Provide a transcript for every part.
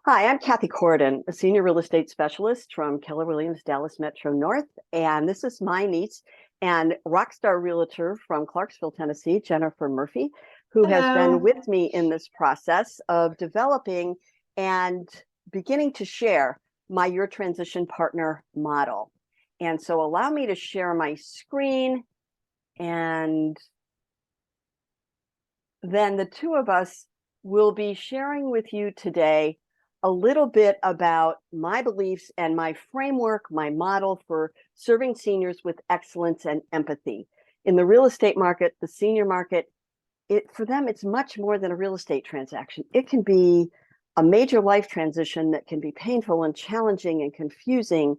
Hi, I'm Cathi Coridan, a senior real estate specialist from Keller Williams Dallas Metro North. And this is my niece and rock star realtor from Clarksville, Tennessee, Jennifer Murphy, who has been Hello. with me in this process of developing and beginning to share my Your Transition Partner model. And so allow me to share my screen, and then the two of us will be sharing with you today a little bit about my beliefs and my framework, my model for serving seniors with excellence and empathy. In the real estate market, the senior market, for them, it's much more than a real estate transaction. It can be a major life transition that can be painful and challenging and confusing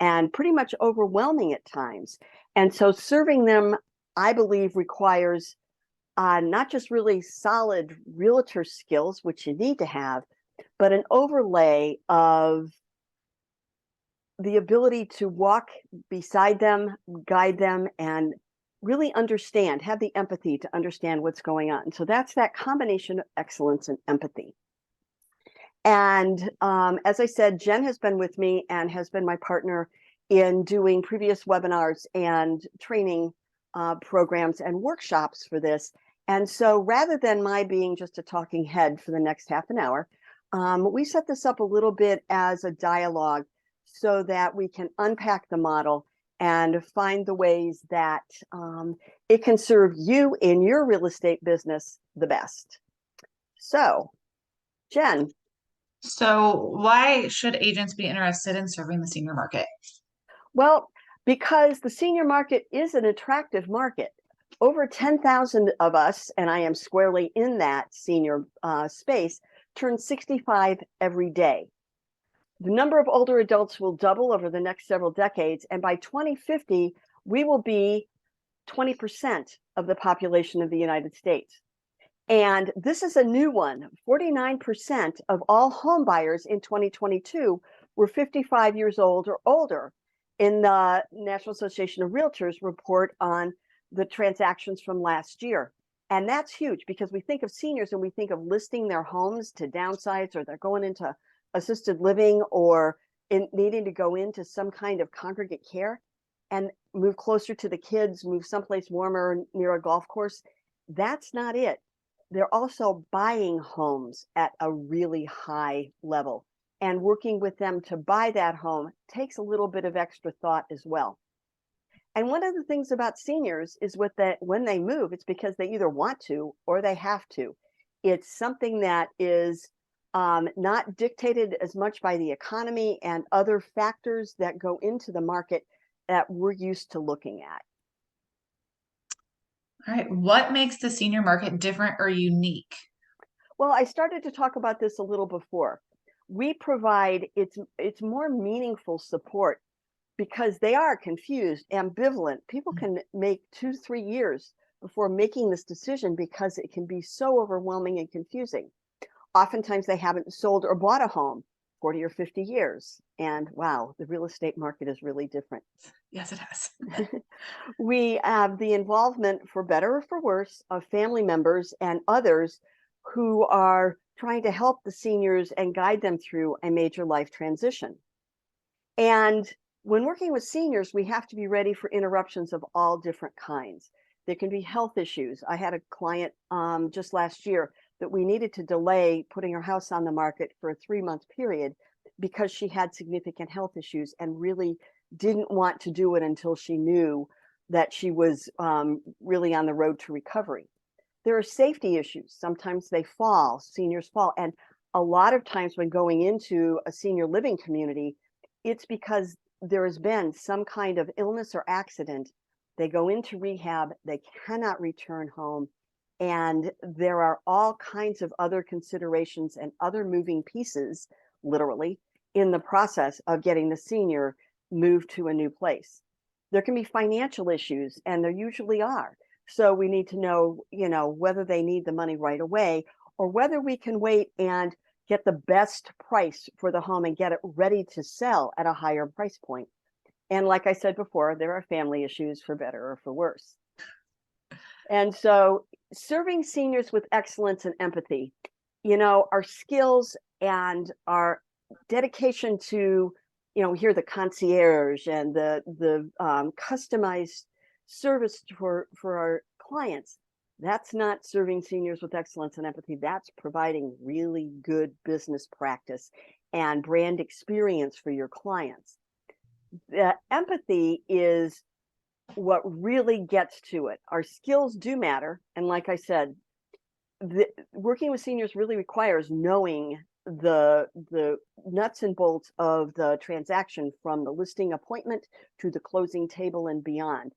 and pretty much overwhelming at times. And so serving them, I believe, requires not just really solid realtor skills, which you need to have, but an overlay of the ability to walk beside them, guide them, and really understand, have the empathy to understand what's going on. So that's that combination of excellence and empathy. And as I said, Jen has been with me and has been my partner in doing previous webinars and training programs and workshops for this. And so rather than my being just a talking head for the next half an hour, we set this up a little bit as a dialogue so that we can unpack the model and find the ways that it can serve you in your real estate business the best. So, Jen. So, why should agents be interested in serving the senior market? Well, because the senior market is an attractive market. Over 10,000 of us, and I am squarely in that senior space, turn 65 every day. The number of older adults will double over the next several decades, and by 2050, we will be 20% of the population of the United States. And this is a new one. 49% of all home buyers in 2022 were 55 years old or older. In the National Association of Realtors report on the transactions from last year. And that's huge because we think of seniors and we think of listing their homes to downsize, or they're going into assisted living, or needing to go into some kind of congregate care and move closer to the kids, move someplace warmer near a golf course. That's not it. They're also buying homes at a really high level, and working with them to buy that home takes a little bit of extra thought as well. And one of the things about seniors is when they move, it's because they either want to or they have to. It's something that is not dictated as much by the economy and other factors that go into the market that we're used to looking at. All right. What makes the senior market different or unique? Well, I started to talk about this a little before. We provide it's more meaningful support because they are confused, ambivalent. People can make 2-3 years before making this decision because it can be so overwhelming and confusing. Oftentimes they haven't sold or bought a home 40 or 50 years. And wow, the real estate market is really different. Yes, it has. We have the involvement, for better or for worse, of family members and others who are trying to help the seniors and guide them through a major life transition. And when working with seniors, we have to be ready for interruptions of all different kinds. There can be health issues. I had a client just last year that we needed to delay putting her house on the market for a 3-month period because she had significant health issues and really didn't want to do it until she knew that she was really on the road to recovery. There are safety issues. Sometimes they fall, seniors fall. And a lot of times when going into a senior living community, it's because there has been some kind of illness or accident. They go into rehab, they cannot return home. And there are all kinds of other considerations and other moving pieces, literally, in the process of getting the senior moved to a new place. There can be financial issues, and there usually are. So we need to know, whether they need the money right away or whether we can wait and get the best price for the home and get it ready to sell at a higher price point. And like I said before, there are family issues, for better or for worse. And so serving seniors with excellence and empathy our skills and our dedication to, we hear the concierge and the customized service for our clients. That's not serving seniors with excellence and empathy. That's providing really good business practice and brand experience for your clients. The empathy is what really gets to it. Our skills do matter. And like I said, working with seniors really requires knowing the nuts and bolts of the transaction, from the listing appointment to the closing table and beyond.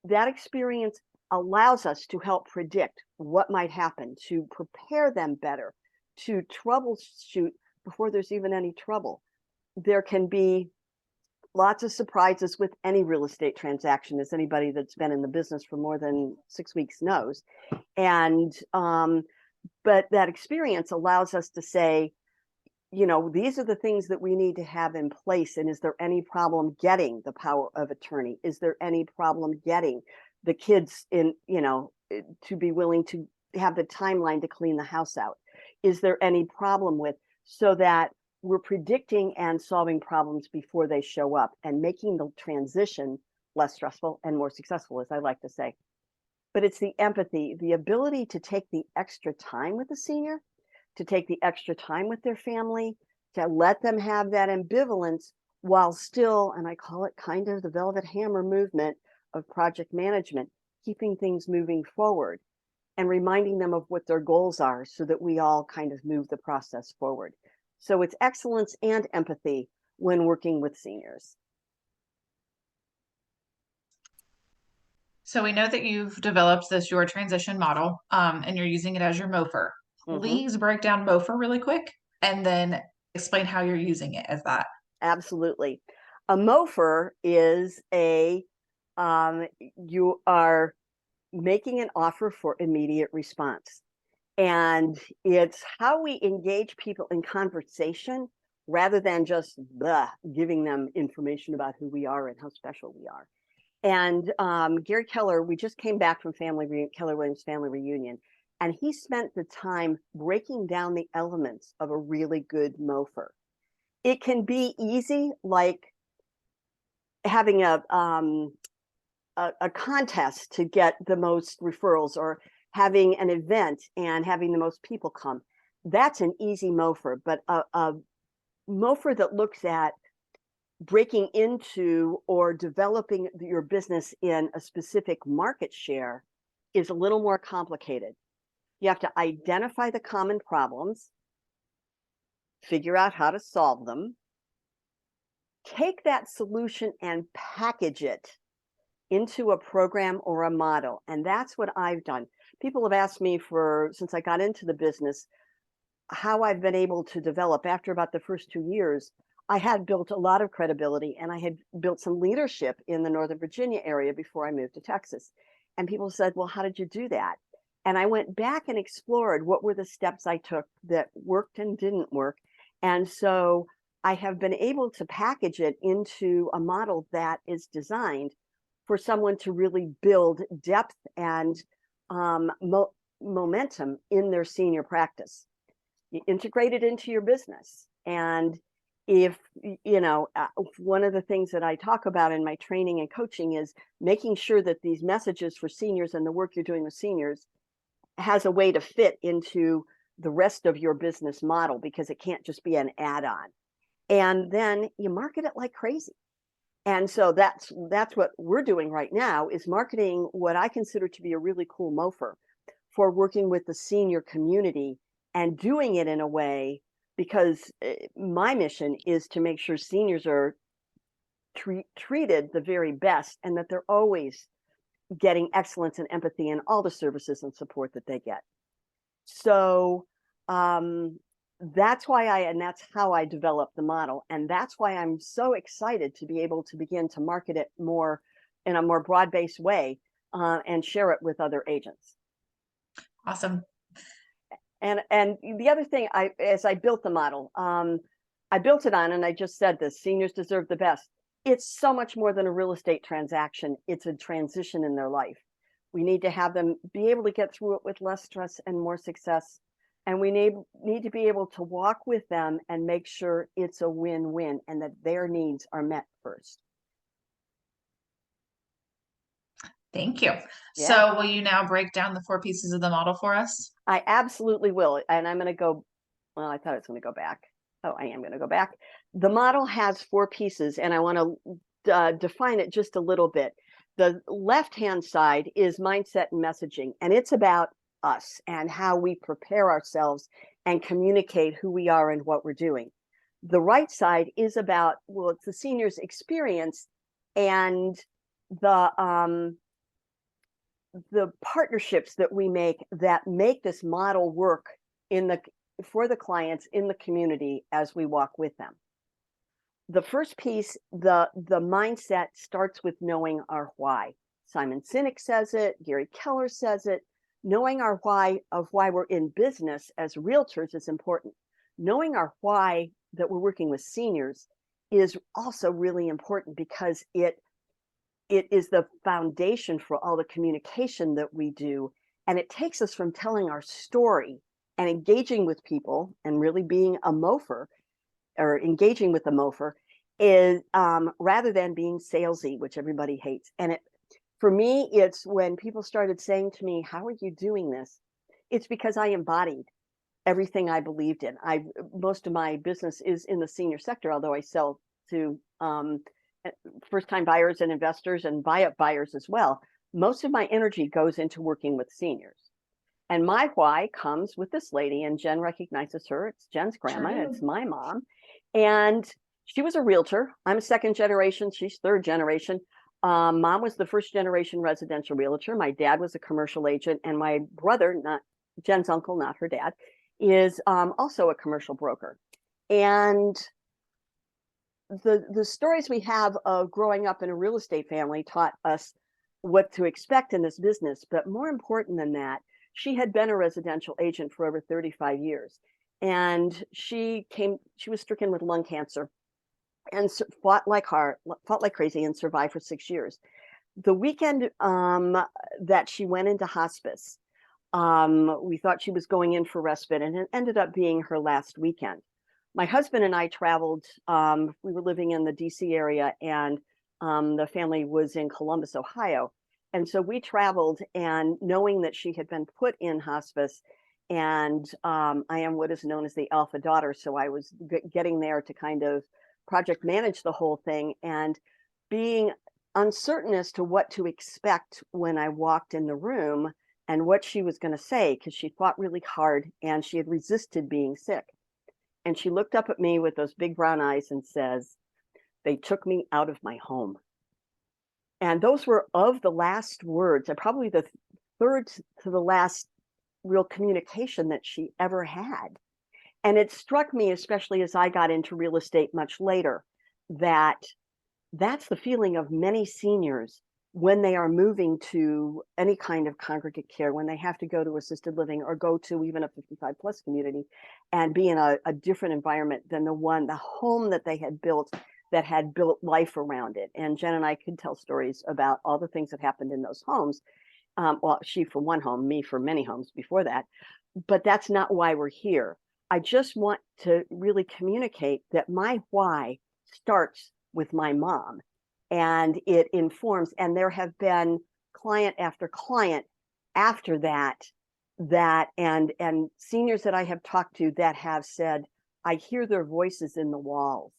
That experience allows us to help predict what might happen, to prepare them better, to troubleshoot before there's even any trouble. There can be lots of surprises with any real estate transaction, as anybody that's been in the business for more than 6 weeks knows. And but that experience allows us to say, these are the things that we need to have in place. And is there any problem getting the power of attorney? Is there any problem getting the kids to be willing to have the timeline to clean the house out? Is there any problem with, so that we're predicting and solving problems before they show up and making the transition less stressful and more successful, as I like to say. But it's the empathy, the ability to take the extra time with the senior, to take the extra time with their family, to let them have that ambivalence while still, and I call it kind of the velvet hammer movement of project management, keeping things moving forward and reminding them of what their goals are so that we all kind of move the process forward. So it's excellence and empathy when working with seniors. So we know that you've developed this your transition model, and you're using it as your MOFR. Please break down MOFR really quick and then explain how you're using it as that. Absolutely. A MOFR is you are making an offer for immediate response. And it's how we engage people in conversation rather than just giving them information about who we are and how special we are. And Gary Keller, we just came back from Keller Williams family reunion, and he spent the time breaking down the elements of a really good MOFR. It can be easy, like having a contest to get the most referrals, or having an event and having the most people come. That's an easy MOFR, but a MOFR that looks at breaking into or developing your business in a specific market share is a little more complicated. You have to identify the common problems, figure out how to solve them, take that solution and package it into a program or a model. And that's what I've done. People have asked me since I got into the business, how I've been able to develop. After about the first 2 years, I had built a lot of credibility, and I had built some leadership in the Northern Virginia area before I moved to Texas. And people said, well, how did you do that? And I went back and explored what were the steps I took that worked and didn't work. And so I have been able to package it into a model that is designed for someone to really build depth and momentum in their senior practice. You integrate it into your business. And if, one of the things that I talk about in my training and coaching is making sure that these messages for seniors and the work you're doing with seniors has a way to fit into the rest of your business model, because it can't just be an add-on. And then you market it like crazy. And so that's what we're doing right now, is marketing what I consider to be a really cool MOFR for working with the senior community, and doing it in a way, because my mission is to make sure seniors are treated the very best, and that they're always getting excellence and empathy in all the services and support that they get. So that's how I developed the model. And that's why I'm so excited to be able to begin to market it more in a more broad-based way, and share it with other agents. Awesome. And the other thing, as I built the model, I built it on, and I just said this, seniors deserve the best. It's so much more than a real estate transaction. It's a transition in their life. We need to have them be able to get through it with less stress and more success. And we need to be able to walk with them and make sure it's a win-win and that their needs are met first. Thank you. Yeah, So will you now break down the four pieces of the model for us? I absolutely will. And I'm going to go, well, I thought I was going to go back. Oh, I am going to go back. The model has four pieces, and I want to define it just a little bit. The left-hand side is mindset and messaging, and it's about us and how we prepare ourselves and communicate who we are and what we're doing. The right side is about, well, it's the senior's experience and the the partnerships that we make this model work in the for the clients in the community as we walk with them. The first piece, the mindset starts with knowing our why. Simon Sinek says it, Gary Keller says it. Knowing our why of why we're in business as realtors is important. Knowing our why that we're working with seniors is also really important because it is the foundation for all the communication that we do. And it takes us from telling our story and engaging with people and really being a mofer or engaging with the mofer is rather than being salesy, which everybody hates. And it, for me, it's when people started saying to me, "How are you doing this?" It's because I embodied everything I believed in. Most of my business is in the senior sector, although I sell to first-time buyers and investors and buy-up buyers as well. Most of my energy goes into working with seniors. And my why comes with this lady, and Jen recognizes her. It's Jen's grandma. Sure do. It's my mom. And she was a realtor. I'm a second generation. She's third generation. Mom was the first generation residential realtor. My dad was a commercial agent. And my brother, not Jen's uncle, not her dad, is also a commercial broker. And the stories we have of growing up in a real estate family taught us what to expect in this business. But more important than that, she had been a residential agent for over 35 years. And she was stricken with lung cancer and fought like crazy and survived for 6 years. The weekend that she went into hospice, we thought she was going in for respite, and it ended up being her last weekend. My husband and I traveled. We were living in the DC area, and the family was in Columbus, Ohio. And so we traveled, and knowing that she had been put in hospice, and I am what is known as the alpha daughter. So I was getting there to kind of project manage the whole thing and being uncertain as to what to expect when I walked in the room and what she was going to say, because she fought really hard and she had resisted being sick. And she looked up at me with those big brown eyes and says, "They took me out of my home." And those were of the last words, and probably the third to the last real communication that she ever had. And it struck me, especially as I got into real estate much later, that that's the feeling of many seniors when they are moving to any kind of congregate care, when they have to go to assisted living or go to even a 55 plus community and be in a different environment than the home that they had built, that had built life around it. And Jen and I could tell stories about all the things that happened in those homes. Well, she for one home, me for many homes before that. But that's not why we're here. I just want to really communicate that my why starts with my mom, and it informs. And there have been client after client after that and seniors that I have talked to that have said, "I hear their voices in the walls.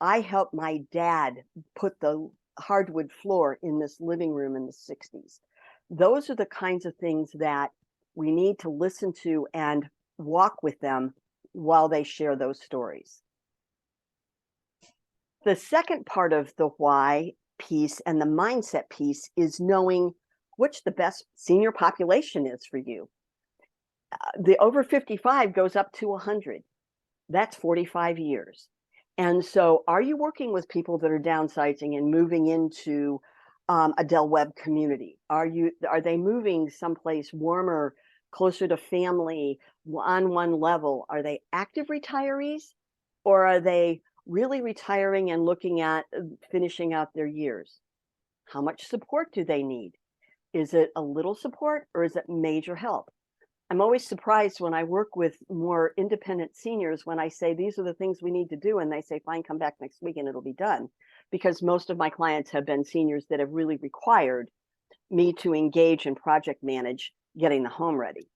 I helped my dad put the hardwood floor in this living room in the 60s." Those are the kinds of things that we need to listen to and walk with them while they share those stories. The second part of the why piece and the mindset piece is knowing which the best senior population is for you. The over 55 goes up to 100. That's 45 years. And so are you working with people that are downsizing and moving into a Del Webb community? Are they moving someplace warmer, closer to family, on one level? Are they active retirees, or are they really retiring and looking at finishing out their years? How much support do they need? Is it a little support or is it major help? I'm always surprised when I work with more independent seniors when I say, these are the things we need to do. And they say, fine, come back next week and it'll be done. Because most of my clients have been seniors that have really required me to engage and project manage getting the home ready.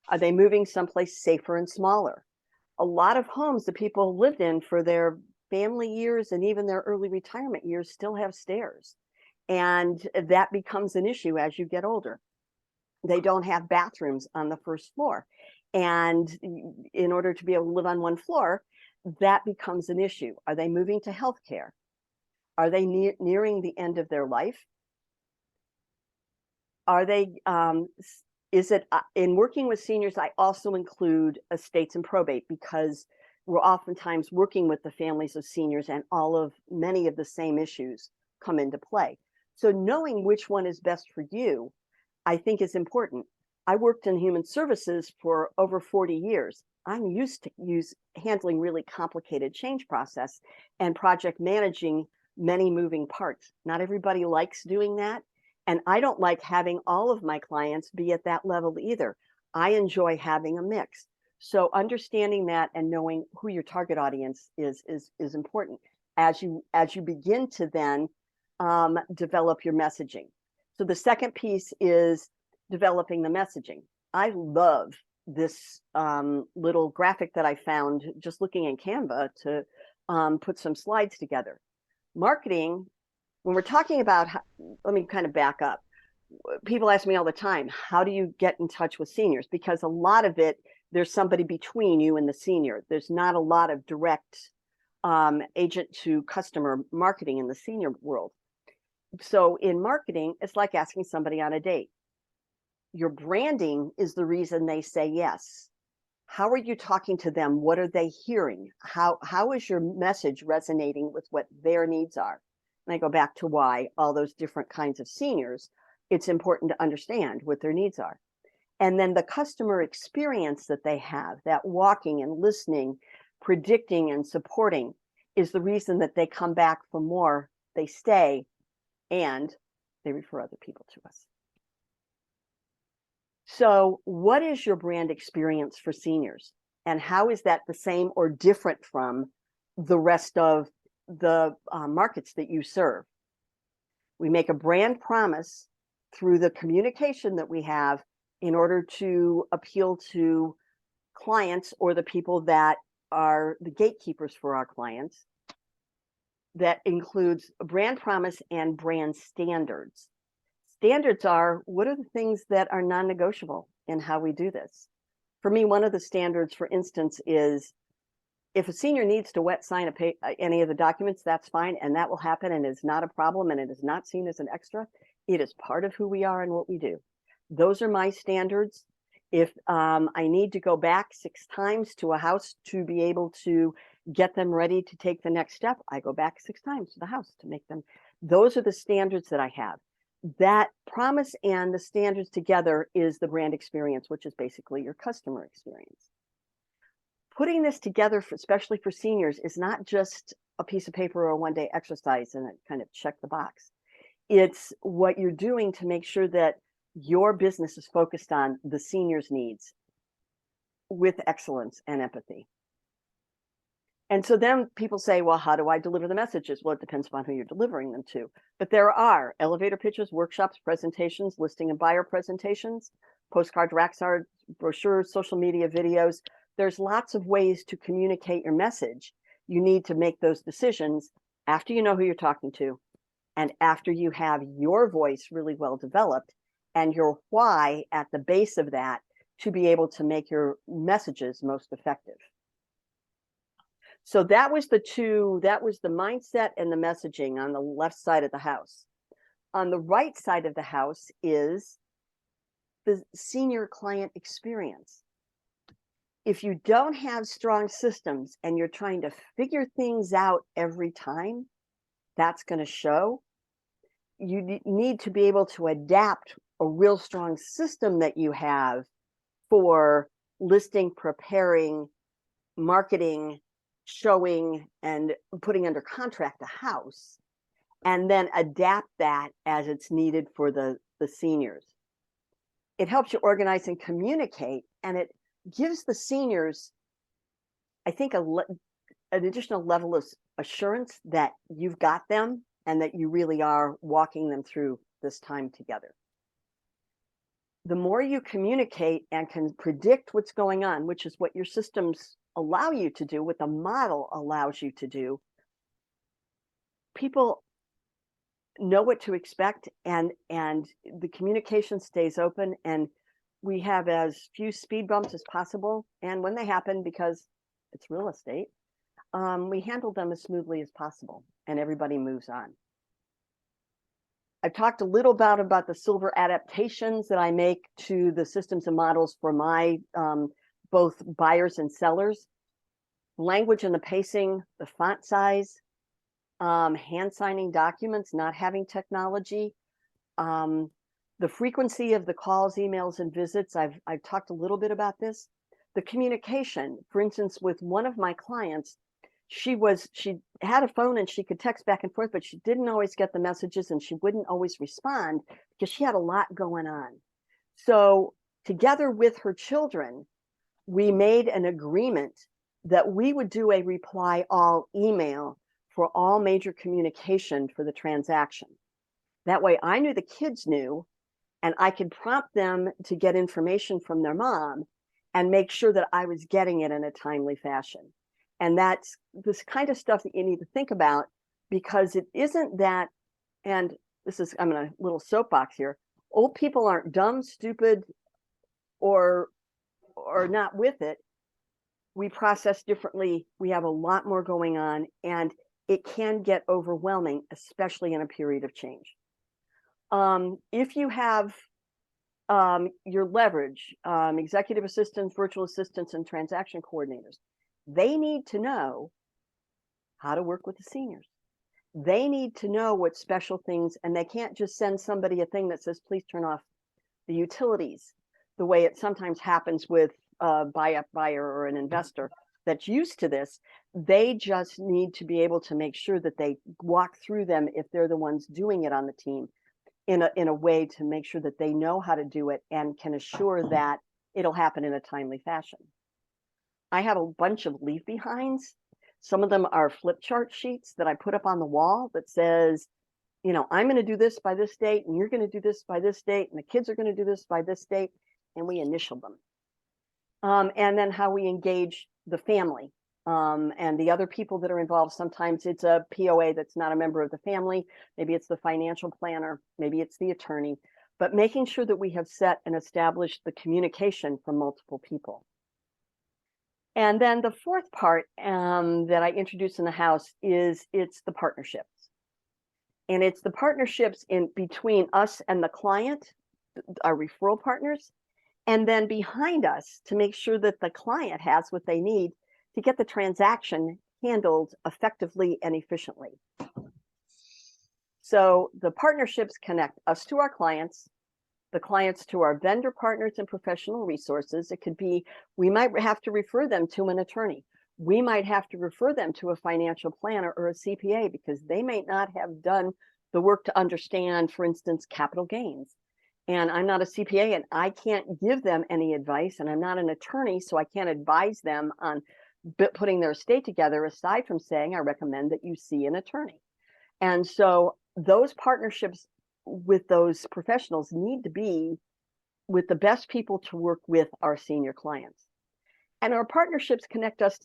Are they moving someplace safer and smaller? A lot of homes that people lived in for their family years and even their early retirement years still have stairs. And that becomes an issue as you get older. They don't have bathrooms on the first floor. And in order to be able to live on one floor, that becomes an issue. Are they moving to healthcare? Are they nearing the end of their life? Are they, is it, in working with seniors, I also include estates and probate because we're oftentimes working with the families of seniors and many of the same issues come into play. So knowing which one is best for you, I think is important. I worked in human services for over 40 years. I'm used to handling really complicated change process and project managing many moving parts. Not everybody likes doing that. And I don't like having all of my clients be at that level either. I enjoy having a mix. So understanding that and knowing who your target audience is important as you begin to then develop your messaging. So the second piece is developing the messaging. I love this little graphic that I found just looking in Canva to put some slides together. Marketing, when we're talking about, let me kind of back up. People ask me all the time, how do you get in touch with seniors? Because a lot of it, there's somebody between you and the senior. There's not a lot of direct agent to customer marketing in the senior world. So in marketing, it's like asking somebody on a date. Your branding is the reason they say yes. How are you talking to them? What are they hearing? How is your message resonating with what their needs are? And I go back to why all those different kinds of seniors, it's important to understand what their needs are. And then the customer experience that they have, that walking and listening, predicting and supporting is the reason that they come back for more, they stay, and they refer other people to us. So what is your brand experience for seniors? And how is that the same or different from the rest of the markets that you serve? We make a brand promise through the communication that we have in order to appeal to clients or the people that are the gatekeepers for our clients. That includes a brand promise and brand standards. Standards are, what are the things that are non-negotiable in how we do this? For me, one of the standards, for instance, is if a senior needs to wet sign any of the documents, that's fine, and that will happen, and it's not a problem, and it is not seen as an extra. It is part of who we are and what we do. Those are my standards. If I need to go back 6 times to a house to be able to get them ready to take the next step, I go back 6 times to the house to make them. Those are the standards that I have. That promise and the standards together is the brand experience, which is basically your customer experience. Putting this together, especially for seniors, is not just a piece of paper or a one-day exercise and kind of check the box. It's what you're doing to make sure that your business is focused on the senior's needs with excellence and empathy. And so then people say, well, how do I deliver the messages? Well, it depends upon who you're delivering them to. But there are elevator pitches, workshops, presentations, listing and buyer presentations, postcards, rack cards, brochures, social media videos. There's lots of ways to communicate your message. You need to make those decisions after you know who you're talking to and after you have your voice really well developed and your why at the base of that to be able to make your messages most effective. So that was the mindset and the messaging on the left side of the house. On the right side of the house is the senior client experience. If you don't have strong systems and you're trying to figure things out every time, that's going to show. You need to be able to adapt a real strong system that you have for listing, preparing, marketing, showing, and putting under contract a house, and then adapt that as it's needed for the seniors. it helps you organize and communicate, and it gives the seniors, I think, an additional level of assurance that you've got them and that you really are walking them through this time together. The more you communicate and can predict what's going on, which is what your systems allow you to do, what the model allows you to do, people know what to expect, and the communication stays open, and we have as few speed bumps as possible. And when they happen, because it's real estate, we handle them as smoothly as possible, and everybody moves on. I've talked a little about the silver adaptations that I make to the systems and models for my both buyers and sellers. Language and the pacing, the font size, hand signing documents, not having technology, the frequency of the calls, emails, and visits. I've talked a little bit about this. The communication, for instance, with one of my clients, she had a phone and she could text back and forth, but she didn't always get the messages and she wouldn't always respond because she had a lot going on. So together with her children, we made an agreement that we would do a reply all email for all major communication for the transaction. That way I knew the kids knew, and I could prompt them to get information from their mom and make sure that I was getting it in a timely fashion. And that's this kind of stuff that you need to think about, because it isn't that, and this is, I'm in a little soapbox here, old people aren't dumb, stupid, or not with it. We process differently. We have a lot more going on, and it can get overwhelming, especially in a period of change. If you have your leverage, executive assistants, virtual assistants, and transaction coordinators, they need to know how to work with the seniors. They need to know what special things, and they can't just send somebody a thing that says, please turn off the utilities, the way it sometimes happens with a buyer or an investor that's used to this. They just need to be able to make sure that they walk through them, if they're the ones doing it on the team, in a way to make sure that they know how to do it and can assure that it'll happen in a timely fashion. I have a bunch of leave behinds. Some of them are flip chart sheets that I put up on the wall that says, you know, I'm going to do this by this date, and you're going to do this by this date, and the kids are going to do this by this date, and we initial them. And then how we engage the family and the other people that are involved. Sometimes it's a POA that's not a member of the family. Maybe it's the financial planner. Maybe it's the attorney. But making sure that we have set and established the communication from multiple people. And then the fourth part that I introduce in the house is it's the partnerships. And it's the partnerships in between us and the client, our referral partners, and then behind us to make sure that the client has what they need to get the transaction handled effectively and efficiently. So the partnerships connect us to our clients, the clients to our vendor partners and professional resources. It could be, we might have to refer them to an attorney. We might have to refer them to a financial planner or a CPA because they may not have done the work to understand, for instance, capital gains. And I'm not a CPA and I can't give them any advice, and I'm not an attorney, so I can't advise them on putting their estate together, aside from saying I recommend that you see an attorney. And so those partnerships with those professionals need to be with the best people to work with our senior clients. And our partnerships connect us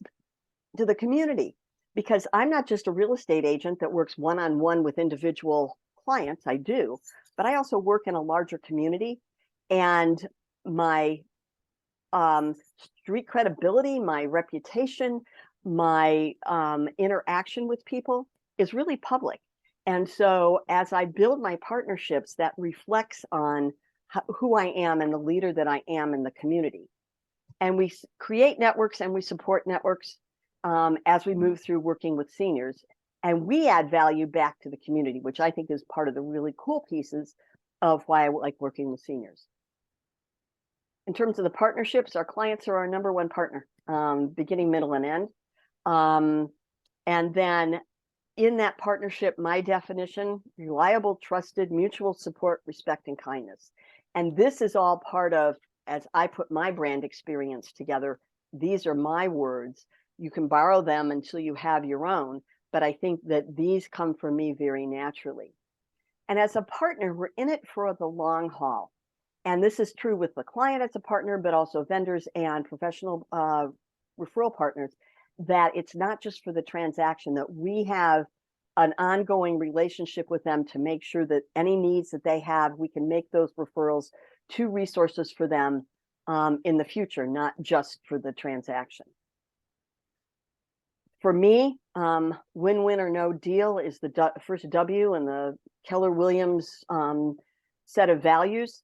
to the community, because I'm not just a real estate agent that works one-on-one with individual clients. I do, but I also work in a larger community, and my street credibility, my reputation, my interaction with people is really public. And so as I build my partnerships, that reflects on who I am and the leader that I am in the community. And we create networks and we support networks as we move through working with seniors. And we add value back to the community, which I think is part of the really cool pieces of why I like working with seniors. In terms of the partnerships, our clients are our number one partner, beginning, middle, and end. And then in that partnership, my definition: reliable, trusted, mutual support, respect, and kindness. And this is all part of, as I put my brand experience together, these are my words. You can borrow them until you have your own, but I think that these come from me very naturally. And as a partner, we're in it for the long haul. And this is true with the client as a partner, but also vendors and professional referral partners, that it's not just for the transaction, that we have an ongoing relationship with them to make sure that any needs that they have, we can make those referrals to resources for them in the future, not just for the transaction. For me, win-win or no deal is the first W in the Keller Williams set of values.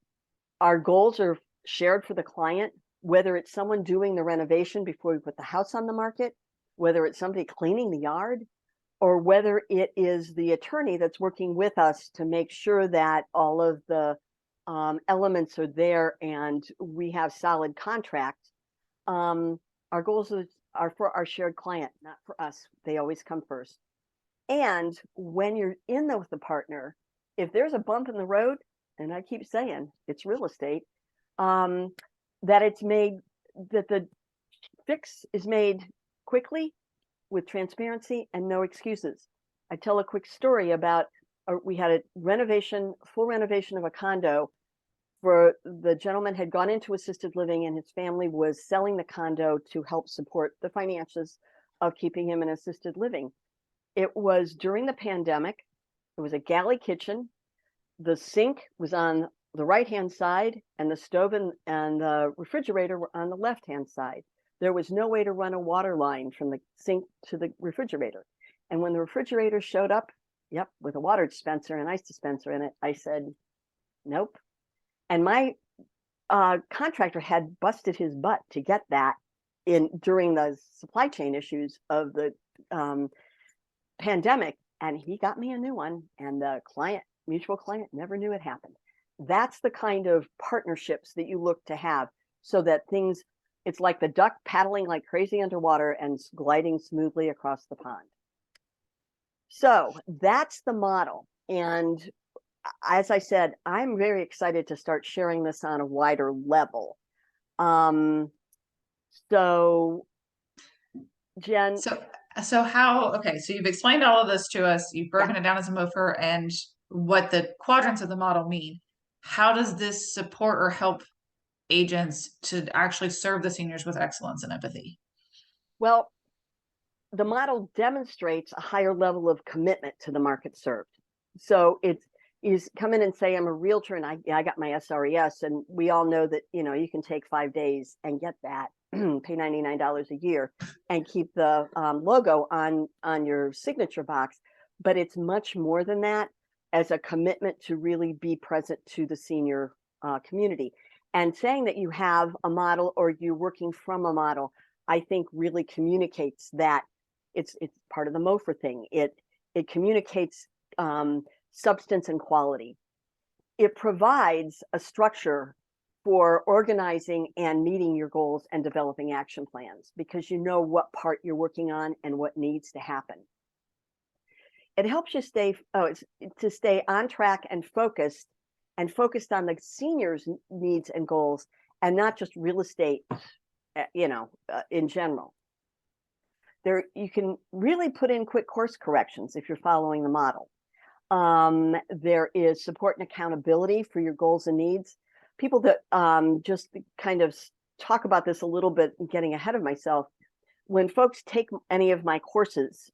Our goals are shared for the client, whether it's someone doing the renovation before we put the house on the market, whether it's somebody cleaning the yard, or whether it is the attorney that's working with us to make sure that all of the elements are there and we have solid contracts. Our goals are for our shared client, not for us. They always come first. And when you're in there with the partner, if there's a bump in the road, and I keep saying it's real estate, that it's made, that the fix is made quickly with transparency and no excuses. I tell a quick story about, we had a renovation, full renovation of a condo where the gentleman had gone into assisted living and his family was selling the condo to help support the finances of keeping him in assisted living. It was during the pandemic. It was a galley kitchen. The sink was on the right-hand side and the stove and the refrigerator were on the left-hand side. There was no way to run a water line from the sink to the refrigerator. And when the refrigerator showed up, yep, with a water dispenser and ice dispenser in it, I said, nope. And my contractor had busted his butt to get that in during the supply chain issues of the pandemic. And he got me a new one, and the mutual client never knew it happened. That's the kind of partnerships that you look to have, so that things, it's like the duck paddling like crazy underwater and gliding smoothly across the pond. So that's the model. And as I said, I'm very excited to start sharing this on a wider level. So Jen. So how, okay, so you've explained all of this to us. You've broken it down as a MOFR and what the quadrants of the model mean. How does this support or help agents to actually serve the seniors with excellence and empathy? Well, the model demonstrates a higher level of commitment to the market served. So it's, you come in and say, I'm a realtor and I got my SRES, and we all know that, you can take 5 days and get that, pay $99 a year and keep the logo on your signature box. But it's much more than that, as a commitment to really be present to the senior community. And saying that you have a model or you're working from a model, I think really communicates that it's part of the MOFR thing. It communicates substance and quality. It provides a structure for organizing and meeting your goals and developing action plans, because you know what part you're working on and what needs to happen. It helps you stay on track and focused on the seniors' needs and goals, and not just real estate, in general. You can really put in quick course corrections if you're following the model. There is support and accountability for your goals and needs. People that just kind of talk about this a little bit, getting ahead of myself, when folks take any of my courses,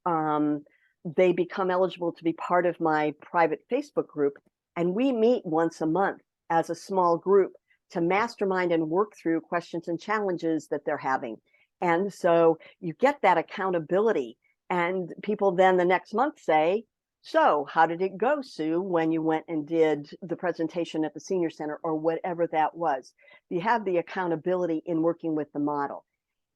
they become eligible to be part of my private Facebook group. And we meet once a month as a small group to mastermind and work through questions and challenges that they're having. And so you get that accountability, and people then the next month say, so how did it go, Sue, when you went and did the presentation at the senior center, or whatever that was? You have the accountability in working with the model.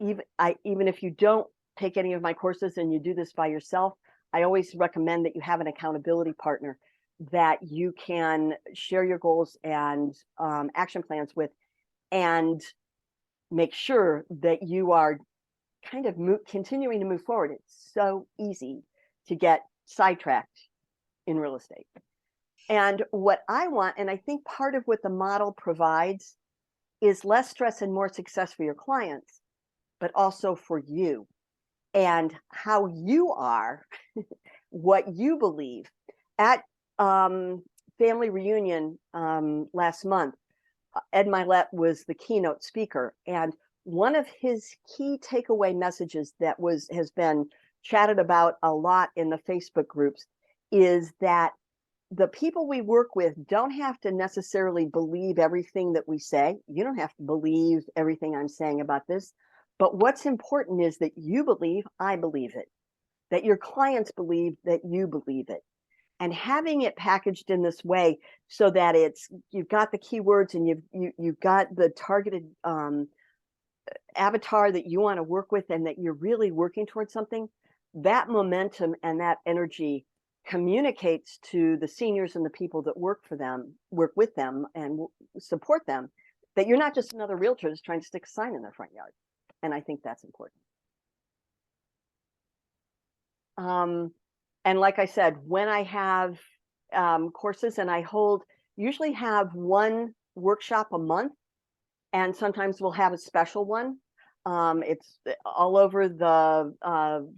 Even if you don't take any of my courses and you do this by yourself, I always recommend that you have an accountability partner that you can share your goals and action plans with, and make sure that you are kind of continuing to move forward. It's so easy to get sidetracked in real estate. And what I want, and I think part of what the model provides, is less stress and more success for your clients, but also for you and how you are, what you believe. At family reunion last month, Ed Milet was the keynote speaker, and one of his key takeaway messages that has been chatted about a lot in the Facebook groups is that the people we work with don't have to necessarily believe everything that we say. You don't have to believe everything I'm saying about this. But what's important is that you believe I believe it, that your clients believe that you believe it. And having it packaged in this way so that you've got the keywords and you've got the targeted avatar that you want to work with and that you're really working towards something, that momentum and that energy communicates to the seniors and the people that work with them and support them, that you're not just another realtor just trying to stick a sign in their front yard. And I think that's important. And like I said, when I have courses, and I usually have one workshop a month, and sometimes we'll have a special one. It's all over the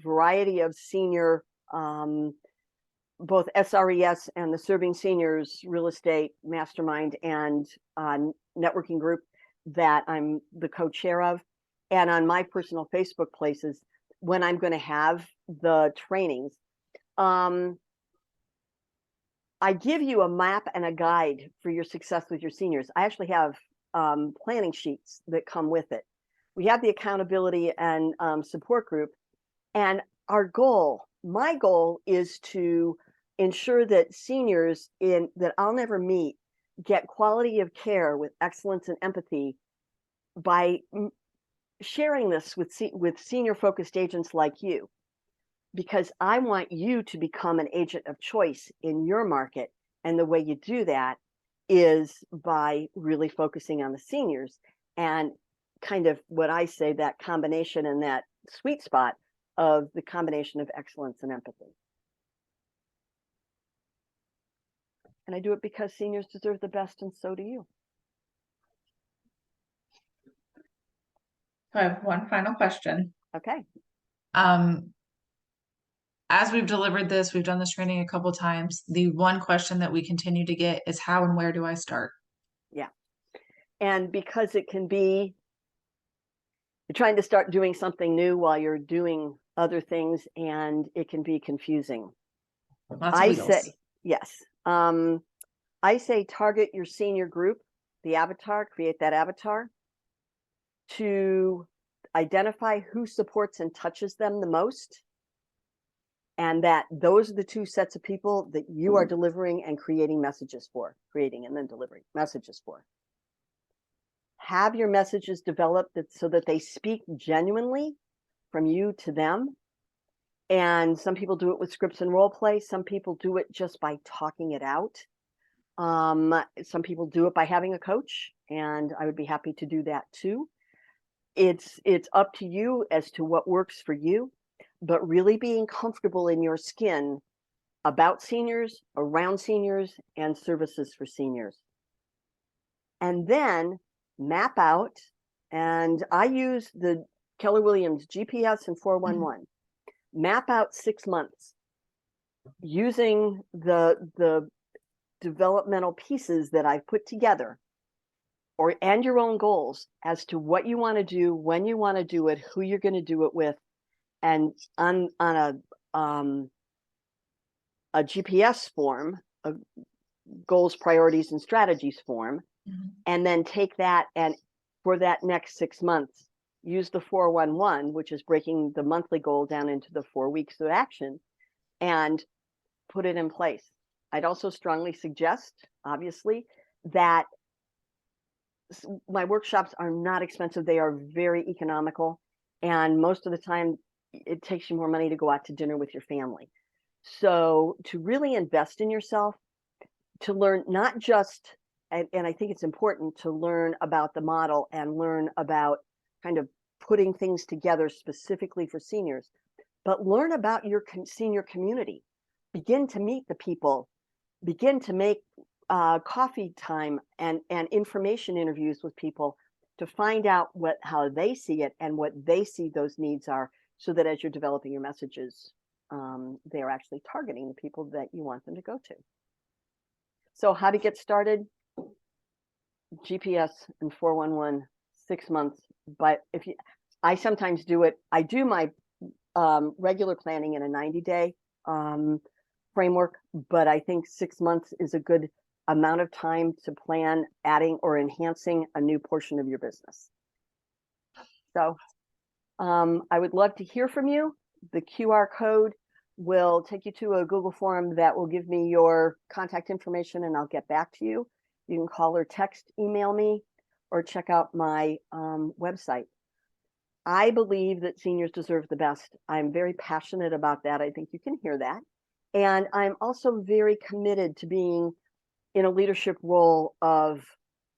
variety of senior, both SRES and the Serving Seniors Real Estate Mastermind and networking group that I'm the co-chair of. And on my personal Facebook places, when I'm going to have the trainings, I give you a map and a guide for your success with your seniors. I actually have planning sheets that come with it. We have the accountability and support group. And my goal is to ensure that seniors that I'll never meet get quality of care with excellence and empathy by sharing this with senior focused agents like you, because I want you to become an agent of choice in your market. And the way you do that is by really focusing on the seniors and kind of what I say, that combination and that sweet spot of the combination of excellence and empathy. And I do it because seniors deserve the best, and so do you. So I have one final question. Okay. As we've delivered this, we've done this training a couple times. The one question that we continue to get is how and where do I start? Yeah. And because it can be, you're trying to start doing something new while you're doing other things, and it can be confusing. Lots of wheels. Yes. I say target your senior group, the avatar, create that avatar to identify who supports and touches them the most. And that those are the two sets of people that you are delivering and creating messages for, creating and then delivering messages for. Have your messages developed so that they speak genuinely from you to them. And some people do it with scripts and role play. Some people do it just by talking it out. Some people do it by having a coach, and I would be happy to do that too. It's up to you as to what works for you, but really being comfortable in your skin about seniors, around seniors, and services for seniors. And then map out, and I use the Keller Williams GPS and 411. Map out 6 months using the developmental pieces that I've put together, and your own goals as to what you want to do, when you want to do it, who you're going to do it with, and on a GPS form, a goals, priorities, and strategies form, and then take that, and for that next 6 months, use the 411, which is breaking the monthly goal down into the 4 weeks of action, and put it in place. I'd also strongly suggest, obviously, that my workshops are not expensive. They are very economical. And most of the time, it takes you more money to go out to dinner with your family. So to really invest in yourself, to learn not just, and I think it's important to learn about the model and learn about kind of putting things together specifically for seniors, but learn about your senior community. Begin to meet the people begin to make coffee time and information interviews with people to find out how they see it and what they see those needs are, so that as you're developing your messages, they're actually targeting the people that you want them to go to. So how to get started? GPS and 411, 6 months. But I sometimes do it. I do my regular planning in a 90-day framework, but I think 6 months is a good amount of time to plan adding or enhancing a new portion of your business. So I would love to hear from you. The QR code will take you to a Google form that will give me your contact information, and I'll get back to you. You can call or text, email me, or check out my website. I believe that seniors deserve the best. I'm very passionate about that. I think you can hear that. And I'm also very committed to being in a leadership role of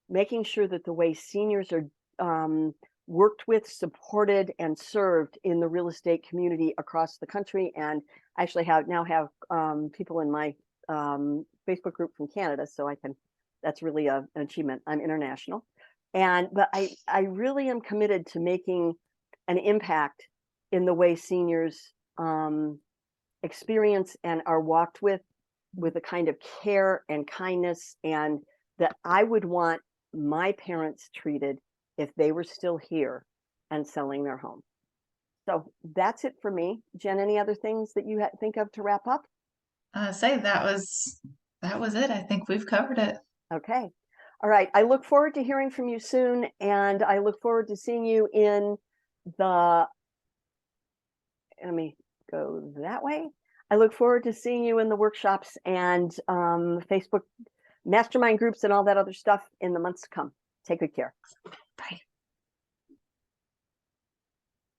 making sure that the way seniors are worked with, supported, and served in the real estate community across the country. And I actually now have people in my Facebook group from Canada, so that's really an achievement. I'm international. But I really am committed to making an impact in the way seniors experience and are walked with a kind of care and kindness, and that I would want my parents treated if they were still here and selling their home. So that's it for me. Jen, any other things that you think of to wrap up? Say that was it. I think we've covered it. Okay. All right. I look forward to hearing from you soon, and I look forward to seeing you in let me go that way. I look forward to seeing you in the workshops and Facebook mastermind groups and all that other stuff in the months to come. Take good care. Bye.